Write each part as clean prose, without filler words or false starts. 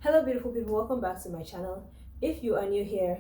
Hello beautiful people, welcome back to my channel. If you are new here,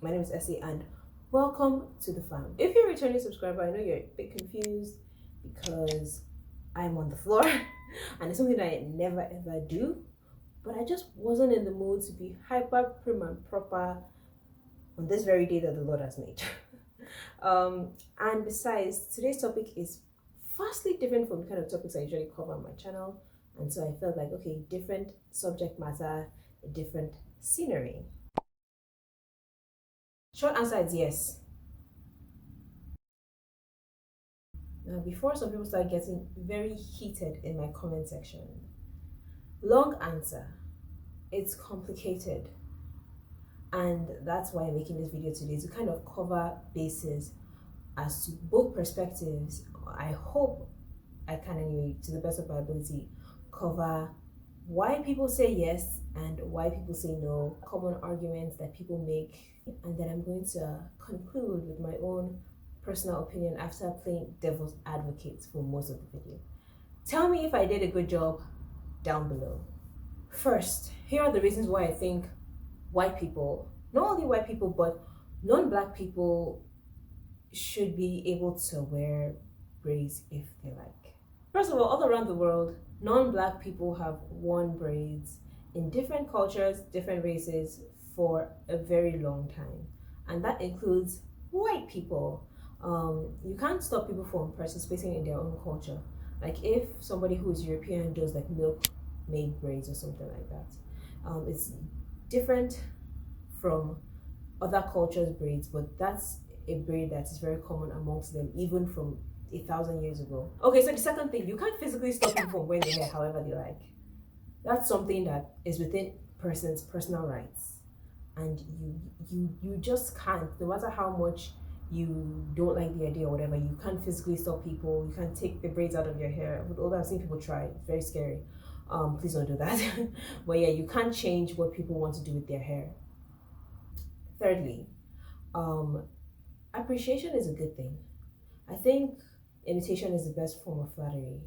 my name is Essie and welcome to the fam. If you're a returning subscriber, I know you're a bit confused because I'm on the floor and it's something that I never ever do, but I just wasn't in the mood to be hyper prim and proper on this very day that the Lord has made. And besides, today's topic is vastly different from the kind of topics I usually cover on my channel. And so I felt like, okay, different subject matter, different scenery. Short answer is yes. Now, before some people start getting very heated in my comment section, long answer, it's complicated. And that's why I'm making this video today, to kind of cover bases as to both perspectives. I hope I can, anyway, to the best of my ability, cover why people say yes and why people say no, common arguments that people make, and then I'm going to conclude with my own personal opinion after playing devil's advocate for most of the video. Tell me if I did a good job down below. First, here are the reasons why I think white people, not only white people, but non-black people should be able to wear braids if they like. First of all around the world, non-black people have worn braids in different cultures, different races for a very long time. And that includes white people. You can't stop people from participating in their own culture. Like if somebody who is European does like milk-made braids or something like that. It's different from other cultures' braids, but that's a braid that is very common amongst them, even from 1,000 years ago. Okay, so the second thing, you can't physically stop people from wearing their hair however they like. That's something that is within person's personal rights, and you just can't, no matter how much you don't like the idea or whatever, you can't physically stop people. You can't take the braids out of your hair. Although I've seen people try, it's very scary. Please don't do that. But yeah, you can't change what people want to do with their hair. Thirdly, appreciation is a good thing. I think imitation is the best form of flattery,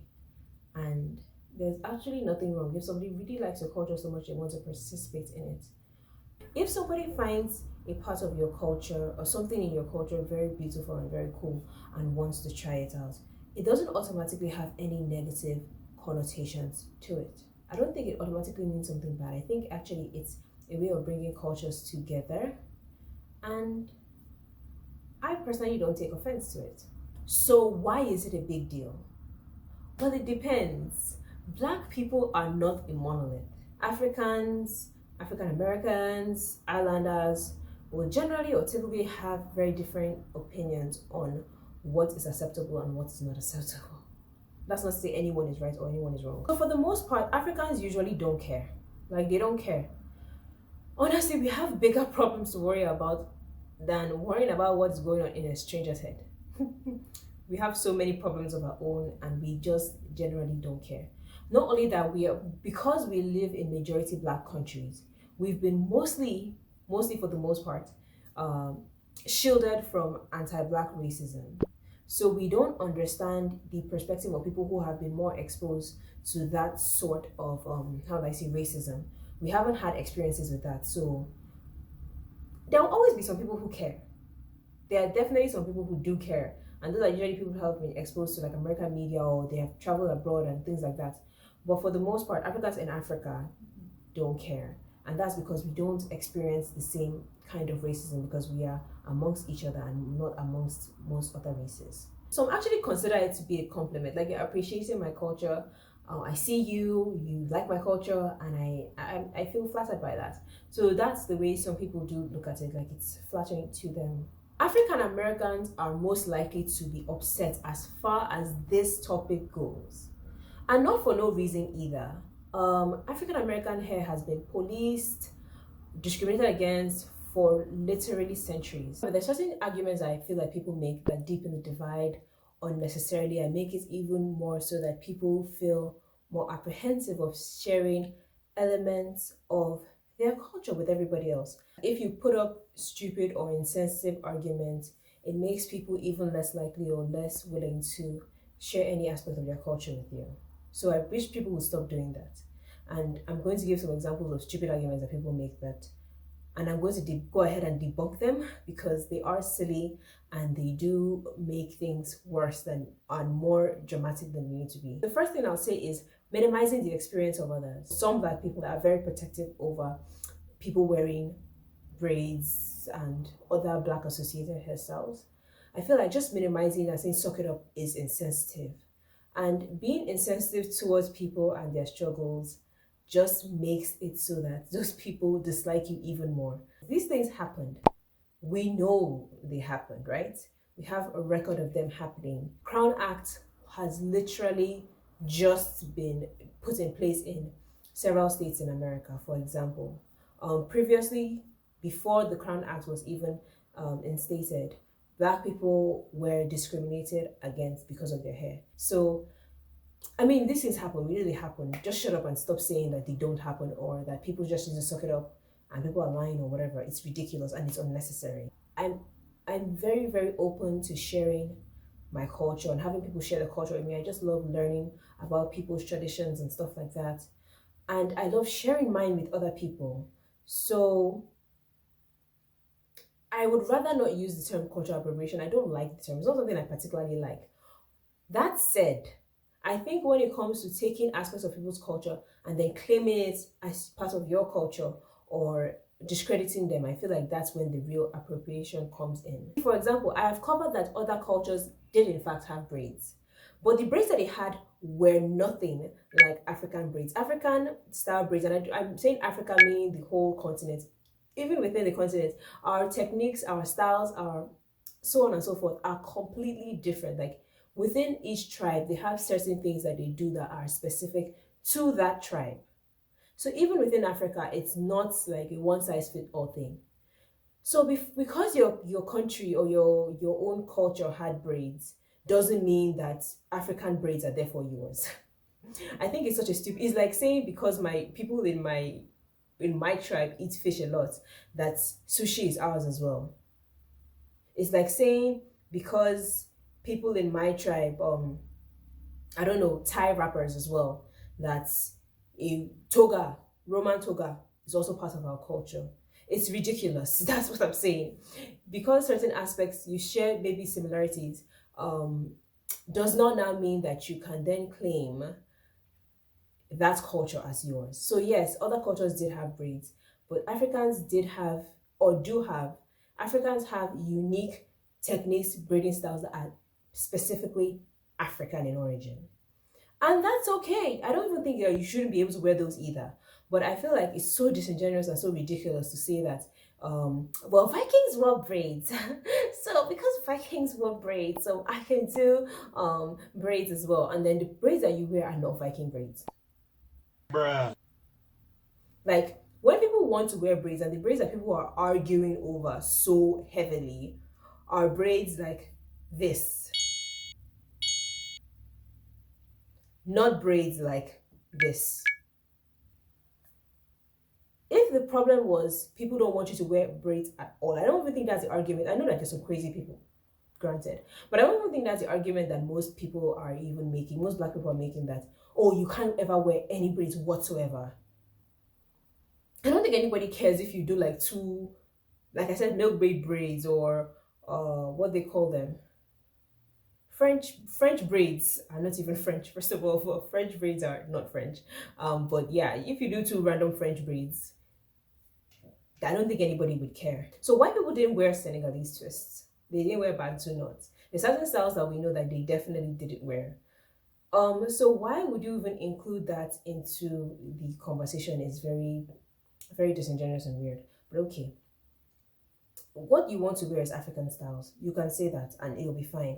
and there's actually nothing wrong if somebody really likes your culture so much they want to participate in it. If somebody finds a part of your culture or something in your culture very beautiful and very cool and wants to try it out, it doesn't automatically have any negative connotations to it. I don't think it automatically means something bad. I think actually it's a way of bringing cultures together, and I personally don't take offense to it. So why is it a big deal? Well, it depends. Black people are not a monolith. Africans, African Americans, Islanders will generally or typically have very different opinions on what is acceptable and what is not acceptable. That's not to say anyone is right or anyone is wrong. So for the most part, Africans usually don't care. Like, they don't care. Honestly, we have bigger problems to worry about than worrying about what's going on in a stranger's head. We have so many problems of our own and we just generally don't care. Not only that, because we live in majority black countries, we've been mostly for the most part, shielded from anti-black racism. So we don't understand the perspective of people who have been more exposed to that sort of, racism. We haven't had experiences with that. So there will always be some people who care. There are definitely some people who do care. And those are usually people who have been exposed to like American media or they have traveled abroad and things like that. But for the most part, Africans in Africa don't care. And that's because we don't experience the same kind of racism because we are amongst each other and not amongst most other races. So I'm actually consider it to be a compliment. Like, you're appreciating my culture. I see you like my culture, and I feel flattered by that. So that's the way some people do look at it, like it's flattering to them. African Americans are most likely to be upset as far as this topic goes, and not for no reason either. African American hair has been policed, discriminated against for literally centuries. But there's certain arguments I feel like people make that deepen the divide unnecessarily and make it even more so that people feel more apprehensive of sharing elements of their culture with everybody else. If you put up stupid or insensitive arguments, it makes people even less likely or less willing to share any aspect of their culture with you. So I wish people would stop doing that. And I'm going to give some examples of stupid arguments that people make that, and I'm going to go ahead and debunk them because they are silly and they do make things worse than and more dramatic than they need to be. The first thing I'll say is minimizing the experience of others. Some Black people are very protective over people wearing braids and other Black associated hairstyles. I feel like just minimizing and saying suck it up is insensitive. And being insensitive towards people and their struggles just makes it so that those people dislike you even more. These things happened. We know they happened, right? We have a record of them happening. Crown Act has literally just been put in place in several states in America, for example. Previously, before the Crown Act was even instated, Black people were discriminated against because of their hair. So, I mean, these things happen, really happen. Just shut up and stop saying that they don't happen or that people just need to suck it up and people are lying or whatever. It's ridiculous and it's unnecessary. I'm very, very open to sharing my culture and having people share the culture with me. I just love learning about people's traditions and stuff like that. And I love sharing mine with other people. So I would rather not use the term cultural appropriation. I don't like the term. It's not something I particularly like. That said, I think when it comes to taking aspects of people's culture and then claiming it as part of your culture or discrediting them, I feel like that's when the real appropriation comes in. For example, I have covered that other cultures did in fact have braids, but the braids that they had were nothing like African braids. African style braids, and I'm saying Africa meaning the whole continent. Even within the continent, our techniques, our styles, our so on and so forth are completely different. Like within each tribe, they have certain things that they do that are specific to that tribe. So even within Africa, it's not like a one-size-fits-all thing. So because your country or your own culture had braids, doesn't mean that African braids are therefore yours. I think it's such a stupid. It's like saying because my people in my tribe eat fish a lot, that sushi is ours as well. It's like saying because people in my tribe, I don't know, tie wrappers as well, that a toga, Roman toga, is also part of our culture. It's ridiculous. That's what I'm saying. Because certain aspects you share maybe similarities, does not now mean that you can then claim that culture as yours. So yes, other cultures did have braids, but Africans did have or do have, Africans have unique techniques, braiding styles that are specifically African in origin. And that's okay. I don't even think you shouldn't be able to wear those either. But I feel like it's so disingenuous and so ridiculous to say that, well, Vikings wore braids. So because Vikings wore braids, so I can do braids as well. And then the braids that you wear are not Viking braids. Bruh. Like when people want to wear braids and the braids that people are arguing over so heavily are braids like this, not braids like this. If the problem was people don't want you to wear braids at all, I don't even think that's the argument. I know that there's some crazy people, granted, but I don't even think that's the argument that most people are even making. Most Black people are making that, oh, you can't ever wear any braids whatsoever. I don't think anybody cares if you do like two, like I said, milk braid braids or what they call them, French braids are not even French. First of all, French braids are not French. But yeah, if you do two random French braids, I don't think anybody would care. So white people didn't wear Senegalese twists. They didn't wear Bantu knots. There's certain styles that we know that they definitely didn't wear. So why would you even include that into the conversation is very, very disingenuous and weird. But okay. What you want to wear is African styles. You can say that and it'll be fine.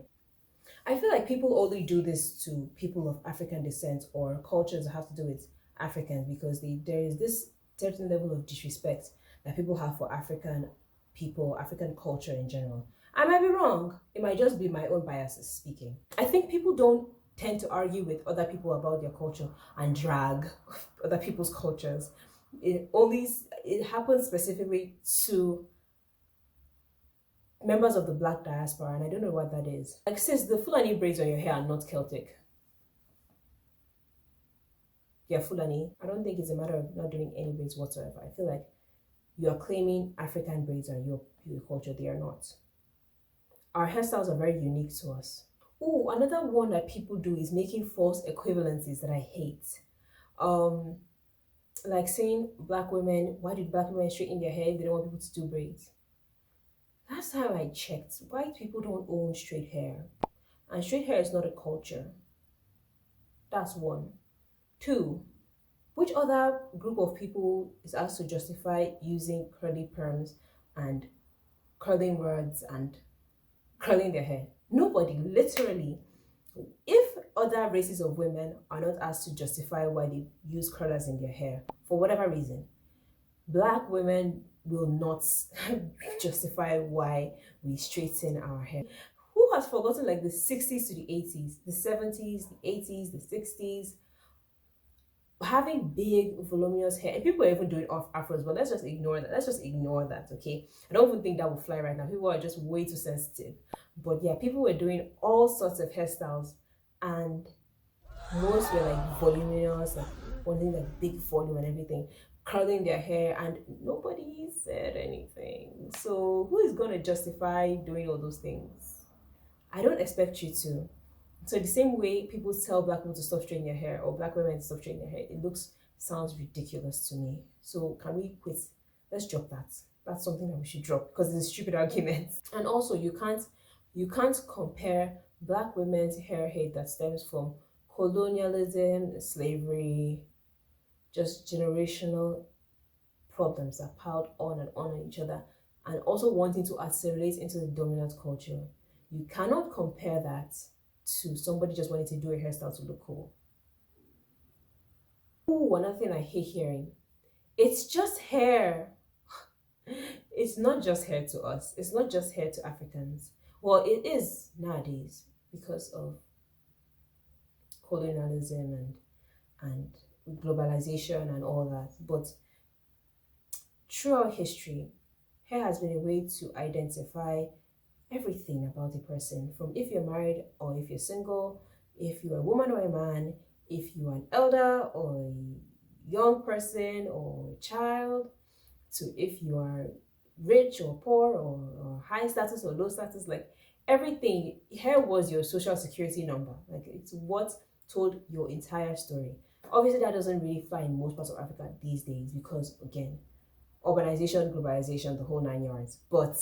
I feel like people only do this to people of African descent or cultures that have to do with Africans because there is this certain level of disrespect that people have for African people, African culture in general. I might be wrong. It might just be my own biases speaking. I think people don't tend to argue with other people about their culture and drag other people's cultures. It happens specifically to members of the Black diaspora, and I don't know what that is. Like, sis, the Fulani braids on your hair are not Celtic. they're Fulani, I don't think it's a matter of not doing any braids whatsoever. I feel like you are claiming African braids are your culture. They are not. Our hairstyles are very unique to us. Oh, another one that people do is making false equivalencies that I hate. Um, like saying black women, why did black women straighten their hair if they don't want people to do braids? Last time I checked, white people don't own straight hair. And straight hair is not a culture. That's one. Two, which other group of people is asked to justify using curly perms and curling rods and curling their hair? Nobody, literally. If other races of women are not asked to justify why they use curlers in their hair, for whatever reason, black women will not justify why we straighten our hair. Who has forgotten like the 60s to the 80s, the 70s, the 80s, the 60s, having big voluminous hair, and people are even doing off afros, but let's just ignore that. Let's just ignore that, okay? I don't even think that will fly right now. People are just way too sensitive. But yeah, people were doing all sorts of hairstyles, and most were like voluminous, like wanting like big volume and everything, curling their hair, and nobody said anything. So who is gonna justify doing all those things? I don't expect you to. So the same way people tell black people to stop straightening their hair or black women to stop straightening their hair, sounds ridiculous to me. So can we quit? Let's drop that. That's something that we should drop because it's a stupid argument. And also you can't compare black women's hair hate that stems from colonialism, slavery, just generational problems that piled on each other, and also wanting to assimilate into the dominant culture. You cannot compare that to somebody just wanting to do a hairstyle to look cool. Ooh, another thing I hate hearing. It's just hair. It's not just hair to us. It's not just hair to Africans. Well, it is nowadays because of colonialism and globalization and all that. But throughout history, hair has been a way to identify everything about a person, from if you're married or if you're single, if you're a woman or a man, if you're an elder or a young person or a child, to if you are rich or poor or high status or low status. Like everything, hair was your social security number. Like it's what told your entire story. Obviously that doesn't really fly in most parts of Africa these days because, again, urbanization, globalization, the whole 9 yards. But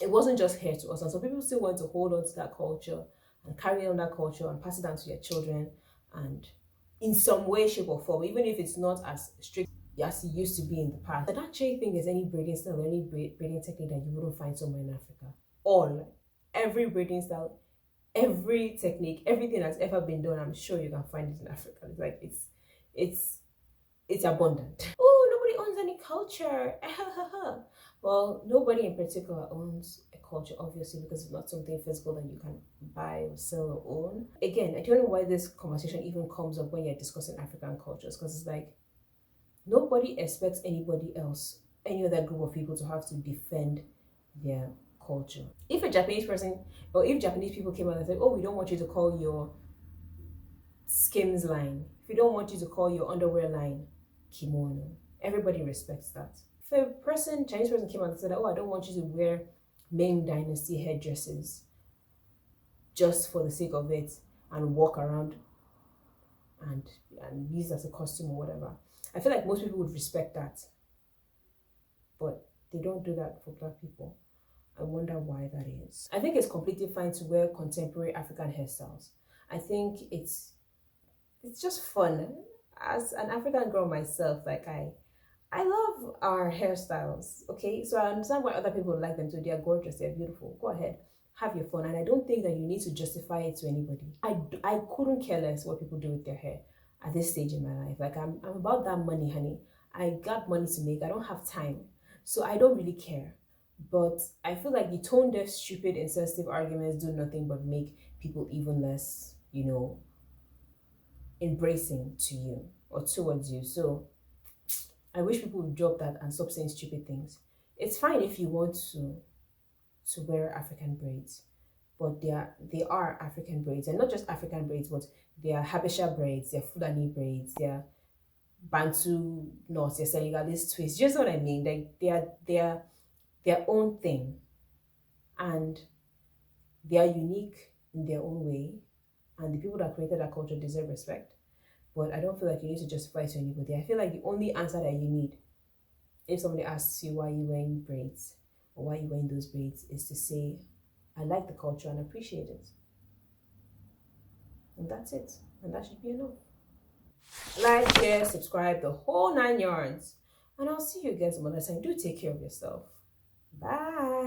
it wasn't just hair to us, and some people still want to hold on to that culture and carry on that culture and pass it down to their children, and in some way, shape or form, even if it's not as strict as it used to be in the past. I don't actually think there's any braiding style or any braiding technique that you wouldn't find somewhere in Africa. Every braiding style, every technique, everything that's ever been done, I'm sure you can find it in Africa. It's like it's abundant. Oh, nobody owns any culture. Well, nobody in particular owns a culture, obviously, because it's not something physical that you can buy or sell or own. Again, I don't know why this conversation even comes up when you're discussing African cultures, because it's like nobody expects anybody else, any other group of people, to have to defend their culture. If a Japanese person, or if Japanese people came out and said, oh, we don't want you to call your Skims line, if we don't want you to call your underwear line kimono, everybody respects that. If a Chinese person came out and said, oh, I don't want you to wear Ming Dynasty headdresses just for the sake of it and walk around and use it as a costume or whatever, I feel like most people would respect that. But they don't do that for black people. I wonder why that is. I think it's completely fine to wear contemporary African hairstyles. I think it's just fun. As an African girl myself, like I love our hairstyles, okay? So I understand why other people like them too. They're gorgeous, they're beautiful. Go ahead, have your fun. And I don't think that you need to justify it to anybody. I couldn't care less what people do with their hair at this stage in my life. Like I'm about that money, honey. I got money to make. I don't have time. So I don't really care. But I feel like the tone deaf, stupid, insensitive arguments do nothing but make people even less, embracing to you or towards you. So I wish people would drop that and stop saying stupid things. It's fine if you want to wear African braids, but they are African braids, and not just African braids, but their Habesha braids, their Fulani braids, their Bantu knots, their Senegalese twists. Just what I mean. Like they are their own thing, and they are unique in their own way. And the people that created that culture deserve respect. But I don't feel like you need to justify it to anybody. I feel like the only answer that you need if somebody asks you why you wearing braids or why you wearing those braids is to say, I like the culture and appreciate it. And that's it. And that should be enough. Like, share, subscribe, the whole 9 yards. And I'll see you again some other time. Do take care of yourself. Bye.